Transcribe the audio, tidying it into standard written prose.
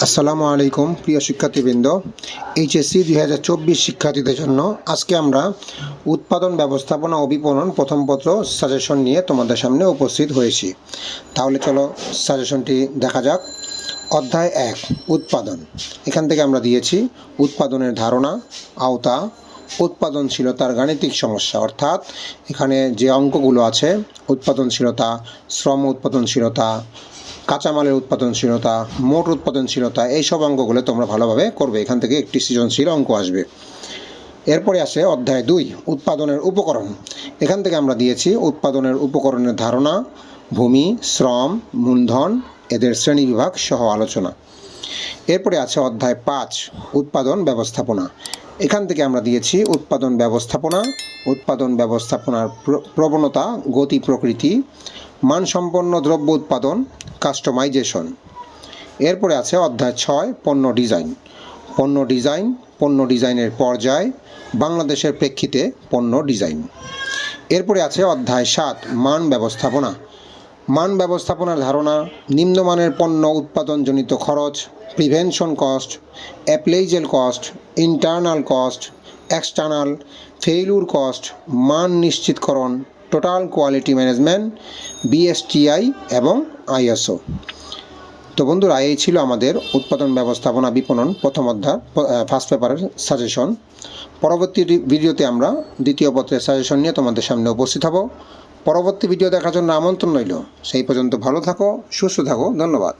আসসালামু আলাইকুম প্রিয় শিক্ষার্থীবৃন্দ। এইচএসসি 2024 শিক্ষার্থীদের জন্য আজকে আমরা উৎপাদন ব্যবস্থাপনা ও বিপণন প্রথম পত্র সাজেশন নিয়ে তোমাদের সামনে উপস্থিত হয়েছি। তাহলে চলো সাজেশনটি দেখা যাক। অধ্যায় 1 উৎপাদন। এখান থেকে আমরা দিয়েছি উৎপাদনের ধারণা, আওতা, উৎপাদনশীলতার গাণিতিক সমস্যা, অর্থাৎ এখানে যে অঙ্কগুলো আছে উৎপাদনশীলতা, শ্রম উৎপাদনশীলতা, কাঁচামালের উৎপাদনশীলতা, মোট উৎপাদনশীলতা, এইসব অঙ্কগুলো তোমরা ভালোভাবে করবে। এখান থেকে একটি সৃজনশীল অঙ্ক আসবে। এরপরে আসে অধ্যায় 2 উৎপাদনের উপকরণ। এখান থেকে আমরা দিয়েছি উৎপাদনের উপকরণের ধারণা, ভূমি, শ্রম, মূলধন, এদের শ্রেণীবিভাগ সহ আলোচনা। এরপরে আছে অধ্যায় 5 উৎপাদন ব্যবস্থাপনা। এখান থেকে আমরা দিয়েছি উৎপাদন ব্যবস্থাপনা, উৎপাদন ব্যবস্থাপনার প্রবণতা, গতি, প্রকৃতি, মানসম্পন্ন দ্রব্য উৎপাদন, কাস্টমাইজেশন। এরপরে আছে অধ্যায় 6 পণ্য ডিজাইন। পণ্য ডিজাইনের পর্যায়, বাংলাদেশের প্রেক্ষিতে পণ্য ডিজাইন। এরপরে আছে অধ্যায় 7 মান ব্যবস্থাপনা। মান ব্যবস্থাপনার ধারণা, নিম্নমানের পণ্য উৎপাদনজনিত খরচ, prevention cost, appraisal cost, internal cost, external, failure cost, মান নিশ্চিতকরণ, টোটাল কোয়ালিটি ম্যানেজমেন্ট, বিএসটিআই এবং আইএসও। তো বন্ধুরা, এই ছিল আমাদের উৎপাদন ব্যবস্থাপনা বিপণন প্রথম অধ্যায় ফার্স্ট পেপারের সাজেশন। পরবর্তী ভিডিওতে আমরা দ্বিতীয় পত্রের সাজেশন নিয়ে তোমাদের সামনে উপস্থিত হব। পরবর্তী ভিডিও দেখার জন্য আমন্ত্রণ রইল। সেই পর্যন্ত ভালো থাকো, সুস্থ থাকো, ধন্যবাদ।